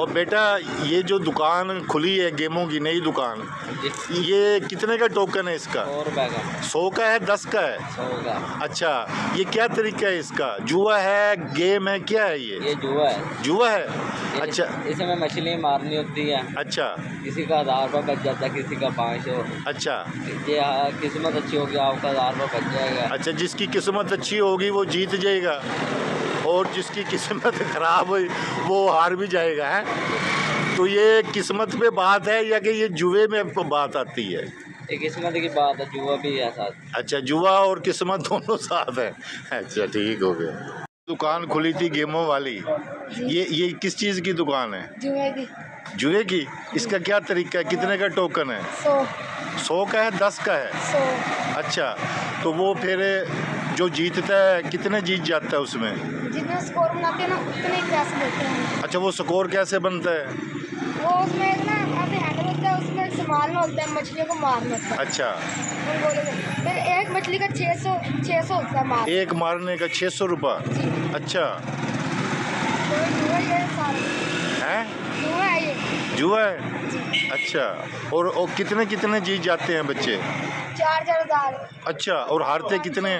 और बेटा ये जो दुकान खुली है गेमों की नई दुकान, ये कितने का टोकन है इसका? 100 रुपए का। 100 का है, 10 का है? 100 का। अच्छा, ये क्या तरीका है इसका? जुआ है, गेम है, क्या है ये जुआ है। जुआ है? अच्छा, इसमें मछली मारनी होती है। अच्छा, किसी का 1000 रुपये बच जाता है, किसी का 500। अच्छा, ये किस्मत अच्छी होगी आपका 1000 रुपये बच जाएगा। अच्छा, जिसकी किस्मत अच्छी होगी वो जीत जाएगा और जिसकी किस्मत खराब हुई वो हार भी जाएगा, है? तो ये किस्मत पे बात है या कि ये जुए में बात आती है? ये किस्मत की बात है, जुआ भी है साथ। अच्छा, जुआ और किस्मत दोनों साथ है। अच्छा, ठीक हो गया। दुकान खुली थी गेमों वाली, ये किस चीज़ की दुकान है? जुए की। जुए की? इसका क्या तरीका है? कितने का टोकन है? 100 का है, 10 का है? 100। अच्छा, तो वो फिर जो जीतता है कितने जीत जाता है उसमें? जितना स्कोर बनाते हैं ना उतने ही पैसे देते हैं। अच्छा, वो स्कोर कैसे बनता है? वो उसमें ना ऐसे हैंडल होता है, उसमें संभालना होता है, मछलियों को मारना होता है। अच्छा, फिर एक मछली का 600 होता है मार। एक मारने का 600 रुपये? अच्छा, तो जुआ ये सारा है जुआ है ये। जुआ है? अच्छा, और कितने कितने जीत जाते हैं बच्चे? 4-4 हज़ार। अच्छा, और हारते कितने?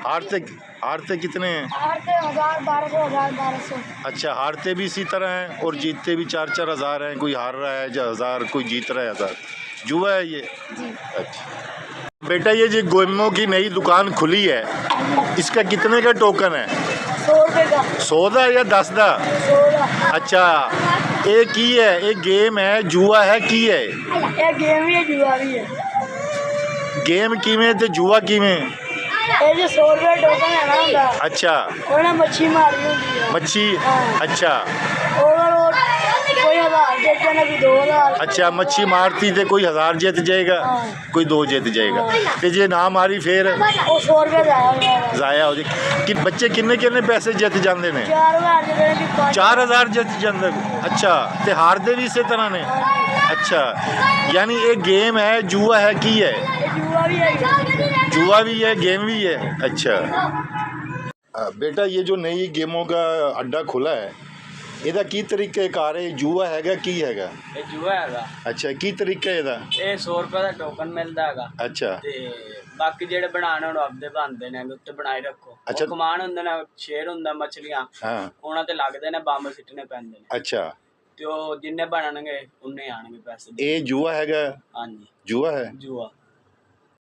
हारते कितने हैं? हारते 1000, 1200। अच्छा, हारते भी इसी तरह हैं और जीतते भी 4-4 हज़ार हैं। कोई हार रहा है 1000, कोई जीत रहा है 1000। जुआ है ये? जी। अच्छा बेटा, ये जो गेमों की नई दुकान खुली है, इसका कितने का टोकन है? 100 रुपये का। 100 दा या 10 दा? 100 का। अच्छा, एक की है, एक गेम है, जुआ है की है? ये गेम भी है, जुआ भी है। गेम किमें ते जुआ किमें? ये जो 100 रुपये टोकन है ना उनका, अच्छा, उन्हें मच्छी मारनी होती है। मच्छी? हाँ। अच्छा, और कोई 1000 देते हैं, कोई 2000। अच्छा, मच्छी मारती थे कोई 1000 जीत जाएगा, हाँ। कोई 2 जीत जाएगा। तो जे ना मारी फिर वो 100 रुपये जाया हो जाएगा। ज़ाया हो जाए कि बच्चे किन्ने पैसे जीत जाते ने? 4000 देते हैं, 4000 जीत जाते। अच्छा, ते हारदे भी इसी तरह ने? अच्छा, यानी एक गेम है, जुआ है की है? जुआ भी है। जुआ भी है, गेम भी है। अच्छा बेटा, ये जो नई गेमों का अड्डा खुला है, ਇਹਦਾ ਕੀ ਤਰੀਕੇ ਕਾਰ ਹੈ? ਜੂਆ ਹੈਗਾ ਕੀ ਹੈਗਾ? ਇਹ ਜੂਆ ਹੈਗਾ। ਅੱਛਾ, ਕੀ ਤਰੀਕਾ ਇਹਦਾ? ਇਹ 100 ਰੁਪਏ ਦਾ ਟੋਕਨ ਮਿਲਦਾ ਹੈਗਾ। ਅੱਛਾ, ਤੇ ਬਾਕੀ ਜਿਹੜੇ ਬਣਾਉਣ ਹੁਣ ਆਪਦੇ ਬਣਦੇ ਨੇ, ਉੱਤੇ ਬਣਾਈ ਰੱਖੋ। ਅੱਛਾ। ਉਹ ਕਮਾਨ ਹੁੰਦੇ ਨੇ, ਸ਼ੇਰ ਹੁੰਦਾ ਮਛਲੀਆਂ, ਹਾਂ, ਉਹਨਾਂ ਤੇ ਲੱਗਦੇ ਨੇ, ਬੰਬ ਸਿੱਟਣੇ ਪੈਂਦੇ ਨੇ। ਅੱਛਾ, ਤੇ ਉਹ ਜਿੰਨੇ ਬਣਨਗੇ ਉਨੇ ਆਣਗੇ ਪੈਸੇ। ਇਹ ਜੂਆ ਹੈਗਾ? ਹਾਂਜੀ, ਜੂਆ ਹੈ? ਜੂਆ।